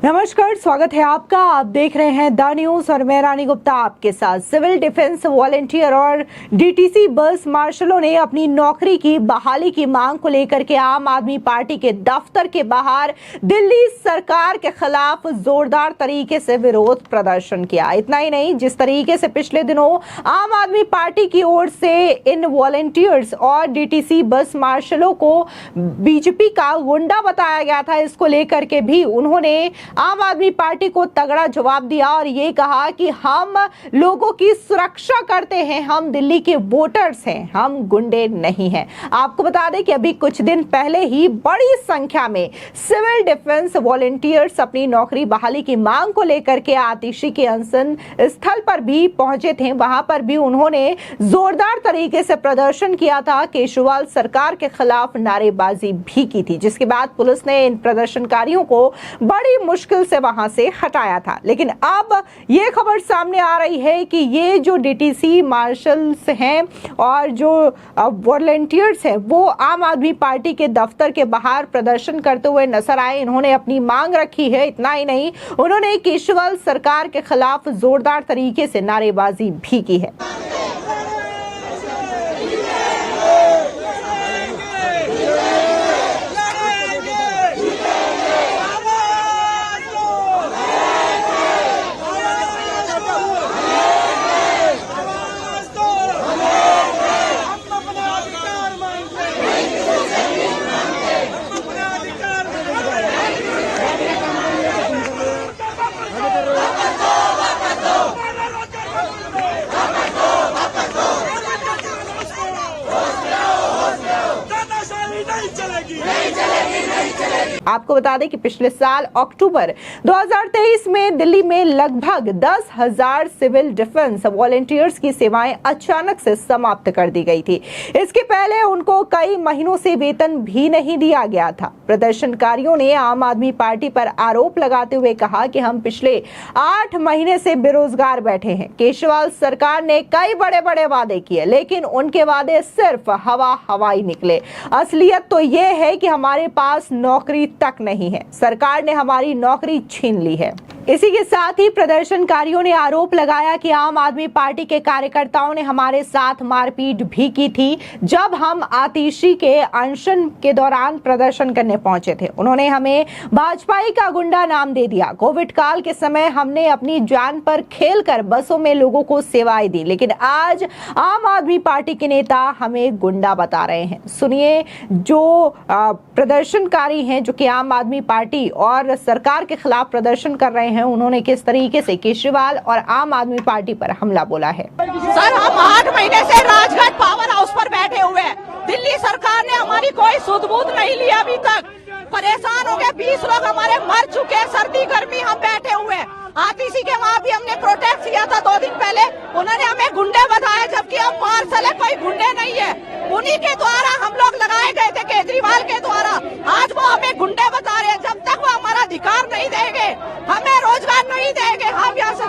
नमस्कार, स्वागत है आपका। आप देख रहे हैं द न्यूज और मैं रानी गुप्ता आपके साथ। सिविल डिफेंस वॉलंटियर और डीटीसी बस मार्शलों ने अपनी नौकरी की बहाली की मांग को लेकर के आम आदमी पार्टी के दफ्तर के बाहर दिल्ली सरकार के खिलाफ जोरदार तरीके से विरोध प्रदर्शन किया। इतना ही नहीं, जिस तरीके से पिछले दिनों आम आदमी पार्टी की ओर से इन वॉलंटियर्स और डीटीसी बस मार्शलों को बीजेपी का गुंडा बताया गया था, इसको लेकर के भी उन्होंने आम आदमी पार्टी को तगड़ा जवाब दिया और ये कहा कि हम लोगों की सुरक्षा करते हैं, हम दिल्ली के वोटर्स हैं, हम गुंडे नहीं हैं। आपको बता दें कि अभी कुछ दिन पहले ही बड़ी संख्या में सिविल डिफेंस वॉलंटियर्स अपनी नौकरी बहाली की मांग को लेकर के आतिशी के अनशन स्थल पर भी पहुंचे थे। वहां पर भी उन्होंने जोरदार तरीके से प्रदर्शन किया था, केजरीवाल सरकार के खिलाफ नारेबाजी भी की थी, जिसके बाद पुलिस ने इन प्रदर्शनकारियों को बड़ी मुश्किल से वहां से हटाया था। लेकिन अब ये खबर सामने आ रही है कि ये जो डीटीसी मार्शल्स हैं और जो वॉलंटियर्स हैं वो आम आदमी पार्टी के दफ्तर के बाहर प्रदर्शन करते हुए नजर आए। इन्होंने अपनी मांग रखी है। इतना ही नहीं, उन्होंने केजरीवाल सरकार के खिलाफ जोरदार तरीके से नारेबाजी भी की है। आपको बता दें कि पिछले साल अक्टूबर 2023 में दिल्ली में लगभग 10,000 सिविल डिफेंस वॉलंटियर्स की सेवाएं अचानक से समाप्त कर दी गई थी। इसके पहले उनको कई महीनों से वेतन भी नहीं दिया गया था। प्रदर्शनकारियों ने आम आदमी पार्टी पर आरोप लगाते हुए कहा कि हम पिछले 8 महीने से बेरोजगार बैठे हैं। केजरीवाल सरकार ने कई बड़े बड़े वादे किए, लेकिन उनके वादे सिर्फ हवा ही निकले। असलियत तो ये है कि हमारे पास नौकरी तक नहीं है, सरकार ने हमारी नौकरी छीन ली है। इसी के साथ ही प्रदर्शनकारियों ने आरोप लगाया कि आम आदमी पार्टी के कार्यकर्ताओं ने हमारे साथ मारपीट भी की थी जब हम आतिशी के अनशन के दौरान प्रदर्शन करने पहुंचे थे। उन्होंने हमें भाजपाई का गुंडा नाम दे दिया। कोविड काल के समय हमने अपनी जान पर खेलकर बसों में लोगों को सेवाएं दी, लेकिन आज आम आदमी पार्टी के नेता हमें गुंडा बता रहे हैं। सुनिए, जो प्रदर्शनकारी हैं जो कि आम आदमी पार्टी और सरकार के खिलाफ प्रदर्शन कर रहे हैं, उन्होंने किस तरीके से केजरीवाल और आम आदमी पार्टी पर हमला बोला है। सर, हम 8 महीने से राजघाट पावर हाउस पर बैठे हुए हैं। दिल्ली सरकार ने हमारी कोई सुध-बूध नहीं लिया अभी तक। परेशान हो गए, 20 लोग हमारे मर चुके हैं। सर्दी गर्मी हम बैठे हुए हैं। आतिशी के वहाँ भी हमने प्रोटेस्ट किया था 2 दिन पहले। उन्होंने हमें गुंडे बताया, जबकि हम मार्शल है, कोई गुंडे नहीं है। उन्हीं के द्वारा हम लोग लगाए गए थे, केजरीवाल के द्वारा। आज वो हमें गुंडे बता रहे हैं। जब तक वो हमारा अधिकार नहीं देंगे, हमें रोजगार नहीं देंगे, हम यहाँ से,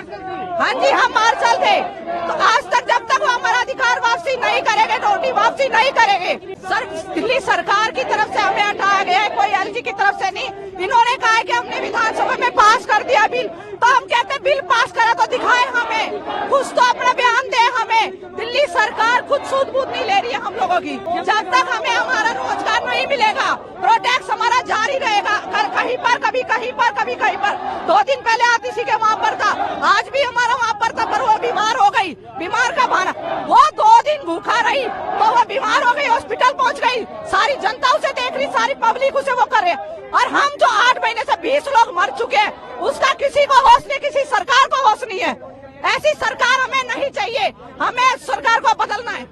हाँ जी, हम मार्शल थे, तो आज तक जब तक वो हमारा अधिकार वापसी नहीं करेंगे, रोटी वापसी नहीं करेंगे। सर, दिल्ली सरकार की तरफ से हमें हटाया गया है, कोई एलजी की तरफ से नहीं। इन्होंने कहा है कि हमने विधानसभा में पास कर दिया बिल, तो हम कहते हैं बिल पास करा तो दिखाए हमें, कुछ तो अपना बयान दे हमें। दिल्ली सरकार खुद सूद-बूद नहीं ले रही है हम लोगों की। जब तक हमें हमारा रोजगार नहीं मिलेगा, प्रोटेक्ट हमारा जारी रहेगा। कहीं पर कभी कहीं पर, कभी कहीं पर। 2 दिन पहले आतिशी के वहाँ पर था, आज भी हमारा वहाँ पर था, पर वो बीमार हो गई। बीमार का बहाना, वो 2 दिन भूखा रही तो वो बीमार हो गई, हॉस्पिटल पहुँच गई। सारी जनता उसे देख रही, सारी पब्लिक उसे वो कर रहे। और हम जो 8 महीने से 20 लोग मर चुके हैं, उसका किसी को होश नहीं, किसी सरकार को होश नहीं है। ऐसी सरकार हमें नहीं चाहिए, हमें सरकार को बदलना है।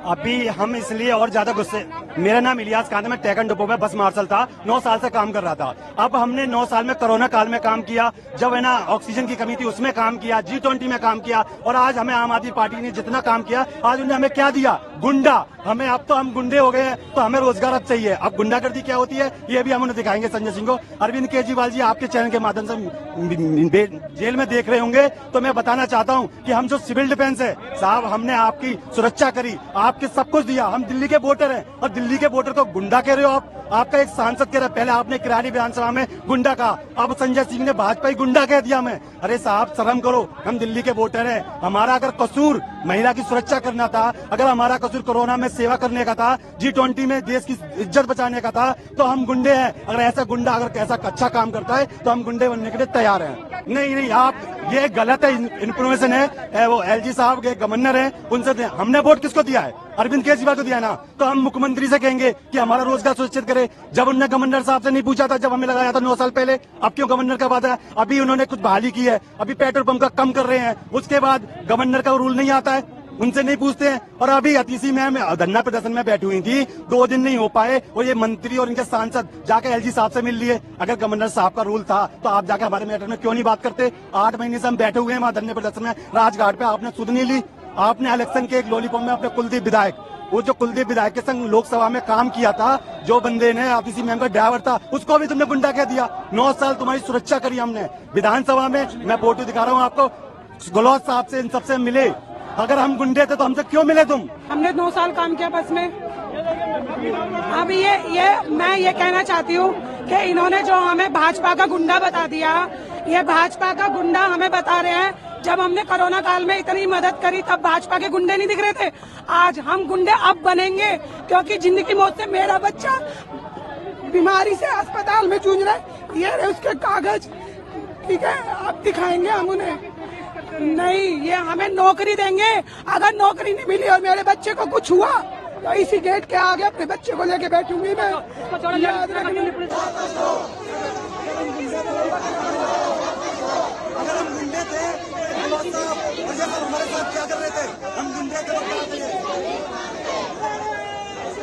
अभी हम इसलिए और ज्यादा गुस्से। मेरा नाम इलियास खान है, मैं टैगन डिपो में बस मार्शल था, 9 साल से काम कर रहा था। अब हमने 9 साल में कोरोना काल में काम किया, जब है ना ऑक्सीजन की कमी थी उसमें काम किया, G20 में काम किया, और आज हमें आम आदमी पार्टी ने जितना काम किया, आज उन्होंने हमें क्या दिया? गुंडा। हमें अब तो हम गुंडे हो गए हैं, तो हमें रोजगार अब चाहिए। अब गुंडागर्दी क्या होती है ये भी हम उन्हें दिखाएंगे संजय सिंह को। अरविंद केजरीवाल जी आपके चैनल के माध्यम से जेल में देख रहे होंगे, तो मैं बताना चाहता हूं कि हम जो सिविल डिफेंस है साहब, हमने आपकी सुरक्षा करी, आपके सब कुछ दिया। हम दिल्ली के वोटर हैं और दिल्ली के वोटर को गुंडा कह रहे हो आप। आपका एक सांसद कह रहा है, पहले आपने किरानी विधानसभा में गुंडा कहा, अब संजय सिंह ने भाजपा गुंडा कह दिया मैं। अरे साहब शर्म करो, हम दिल्ली के वोटर हैं। हमारा अगर कसूर महिला की सुरक्षा करना था, अगर हमारा कसूर कोरोना में सेवा करने का था, G20 में देश की इज्जत बचाने का था, तो हम गुंडे हैं। अगर ऐसा गुंडा अगर ऐसा अच्छा काम करता है तो हम गुंडे बनने के लिए तैयार हैं। नहीं, आप ये गलत है, इन्फॉर्मेशन है। वो LG साहब के गवर्नर हैं, उनसे हमने वोट किसको दिया है? अरविंद केजरीवाल को दिया ना। तो हम मुख्यमंत्री से कहेंगे कि हमारा रोजगार सुनिश्चित करे। जब उन्होंने गवर्नर साहब से नहीं पूछा था, जब हमें लगाया था 9 साल पहले, अब क्यों गवर्नर का बात है? अभी उन्होंने कुछ बहाली की है, अभी पेट्रोल पंप का कम कर रहे हैं, उसके बाद गवर्नर का रूल नहीं आता है, उनसे नहीं पूछते हैं। और अभी अतीसी में धरना प्रदर्शन में बैठी हुई थी, 2 दिन नहीं हो पाए और ये मंत्री और इनके सांसद जाके LG साहब से मिल लिए। अगर गवर्नर साहब का रूल था तो आप जाके हमारे मैटर में क्यों नहीं बात करते? 8 महीने से हम बैठे हुए हैं वहां धरने प्रदर्शन में राजघाट पे, आपने सुध नहीं ली। आपने इलेक्शन के एक लॉलीपॉप में अपने कुलदीप विधायक, वो जो कुलदीप विधायक के संग लोकसभा में काम किया था, जो बंदे ने आतिशी मैम का ड्राइवर था, उसको भी तुमने गुंडा कह दिया। 9 साल तुम्हारी सुरक्षा करी हमने विधानसभा में। मैं फोटो दिखा रहा हूँ आपको, गहलोत साहब से इन सबसे मिले। अगर हम गुंडे थे तो हमसे क्यों मिले तुम? हमने 9 साल काम किया बस में। अब मैं ये कहना चाहती हूँ कि इन्होंने जो हमें भाजपा का गुंडा बता दिया, ये भाजपा का गुंडा हमें बता रहे हैं। जब हमने कोरोना काल में इतनी मदद करी तब भाजपा के गुंडे नहीं दिख रहे थे। आज हम गुंडे अब बनेंगे, क्योंकि जिंदगी मौत से मेरा बच्चा बीमारी से अस्पताल में जूझ रहा है। ये रहे उसके कागज, ठीक है, अब दिखाएंगे हम उन्हें। नहीं, ये हमें नौकरी देंगे। अगर नौकरी नहीं मिली और मेरे बच्चे को कुछ हुआ तो इसी गेट के आगे अपने बच्चे को लेके बैठूंगी मैं। याद रखना। अगर हम गुंडे थे, हमारे साथ क्या कर रहे थे? हम गुंडे थे।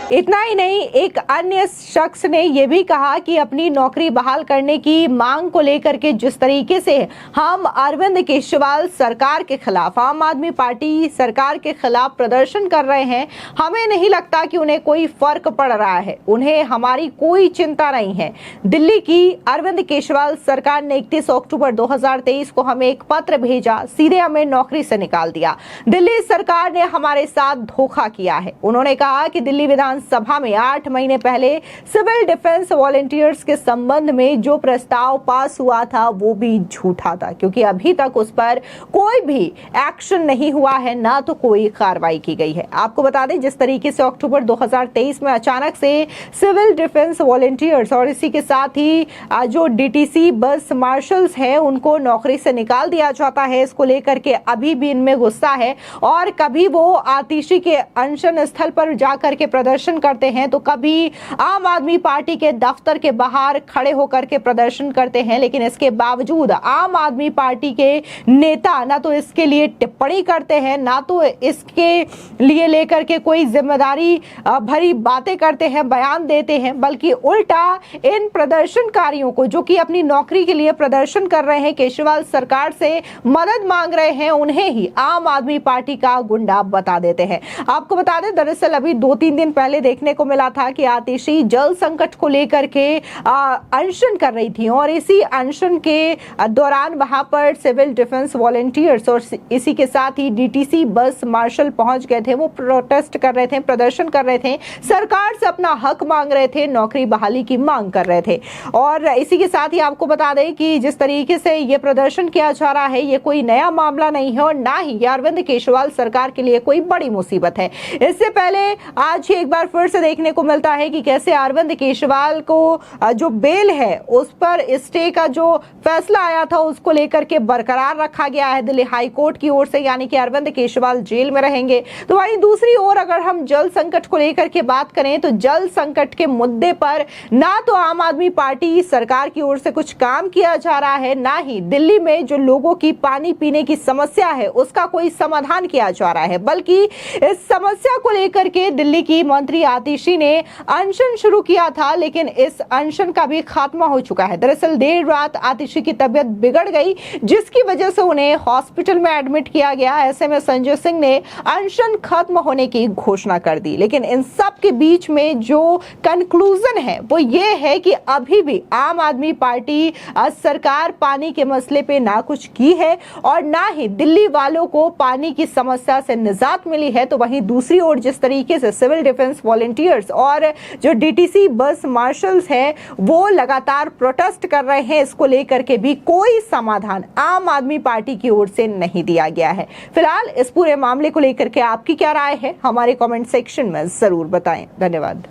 इतना ही नहीं, एक अन्य शख्स ने यह भी कहा कि अपनी नौकरी बहाल करने की मांग को लेकर के जिस तरीके से हम अरविंद केजरीवाल सरकार के खिलाफ, आम आदमी पार्टी सरकार के खिलाफ प्रदर्शन कर रहे हैं, हमें नहीं लगता कि उन्हें कोई फर्क पड़ रहा है। उन्हें हमारी कोई चिंता नहीं है। दिल्ली की अरविंद केजरीवाल सरकार ने 31 अक्टूबर 2023 को हमें एक पत्र भेजा, सीधे हमें नौकरी से निकाल दिया। दिल्ली सरकार ने हमारे साथ धोखा किया है। उन्होंने कहा कि दिल्ली विधानसभा में 8 महीने पहले सिविल डिफेंस वॉलंटियर्स के संबंध में जो प्रस्ताव पास हुआ था वो भी झूठा था, क्योंकि अभी तक उस पर कोई भी एक्शन नहीं हुआ है, ना तो कोई कार्रवाई की गई है। आपको बता दें, जिस तरीके से अक्टूबर 2023 में अचानक से सिविल डिफेंस वॉलंटियर्स और इसी के साथ ही जो DTC बस मार्शल्स हैं उनको नौकरी से निकाल दिया जाता है, इसको लेकर के अभी भी इनमें गुस्सा है। और कभी वो आतिशी के अनशन स्थल पर जाकर के प्रदर्शन करते हैं, तो कभी आम आदमी पार्टी के दफ्तर के बाहर खड़े होकर के प्रदर्शन करते हैं। लेकिन इसके बावजूद आम आदमी पार्टी के नेता ना तो इसके लिए टिप्पणी करते हैं, ना तो इसके लिए लेकर के कोई जिम्मेदारी भरी बातें करते हैं, बयान देते हैं, बल्कि उल्टा इन प्रदर्शनकारियों को, जो कि अपनी नौकरी के लिए प्रदर्शन कर रहे हैं, केजरीवाल सरकार से मदद मांग रहे हैं, उन्हें ही आम आदमी पार्टी का गुंडा बता देते हैं। आपको बता दें, दरअसल अभी 2-3 दिन पहले देखने को मिला था कि आतिशी जल संकट को लेकर के अनशन कर रही थी, और इसी अनशन के दौरान वहां पर सिविल डिफेंस वॉलंटियर्स और इसी के साथ ही DTC बस मार्शल पहुंच गए थे। वो प्रोटेस्ट कर रहे थे, प्रदर्शन कर रहे थे, सरकार से अपना हक मांग रहे थे, नौकरी बहाली की मांग कर रहे थे। और इसी के साथ ही आपको बता दें कि जिस तरीके से ये प्रदर्शन किया जा रहा है, ये कोई नया मामला नहीं है और ना ही ये अरविंद केजरीवाल सरकार के लिए कोई बड़ी मुसीबत है। इससे पहले आज ही एक बार फिर से देखने को मिलता है कि कैसे अरविंद केजरीवाल को जो बेल है उस पर स्टे का जो फैसला आया था उसको लेकर के बरकरार रखा गया है दिल्ली हाई कोर्ट की ओर से, यानी कि अरविंद केजरीवाल जेल में रहेंगे। तो वहीं दूसरी ओर अगर हम जल संकट को लेकर के बात करें, तो जल संकट के मुद्दे पर ना तो आम आदमी पार्टी सरकार की ओर से कुछ काम किया जा रहा है, ना ही दिल्ली में जो लोगों की पानी पीने की समस्या है उसका कोई समाधान किया जा रहा है, बल्कि इस समस्या को लेकर के दिल्ली की मंत्री आतिशी ने अनशन शुरू किया था, लेकिन इस अनशन का भी खात्मा हो चुका है। दरअसल देर रात आतिशी की तबीयत बिगड़ गई, जिसकी वजह से उन्हें हॉस्पिटल में एडमिट किया गया। ऐसे में संजय सिंह ने अनशन खत्म होने की घोषणा कर दी। लेकिन इन सब के बीच में जो कंक्लूजन है वो ये है कि अभी भी आम आदमी पार्टी सरकार पानी के मसले पे ना कुछ की है और ना ही दिल्ली वालों को पानी की समस्या से निजात मिली है। तो वहीं दूसरी ओर जिस तरीके से सिविल डिफेंस वॉलंटियर्स और जो डीटीसी बस मार्शल्स हैं वो लगातार प्रोटेस्ट कर रहे हैं, इसको लेकर के भी कोई समाधान आम आदमी पार्टी की ओर से नहीं दिया गया है। फिलहाल इस पूरे मामले को लेकर के आपकी क्या राय है, हमारे कमेंट सेक्शन में जरूर बताएं। धन्यवाद।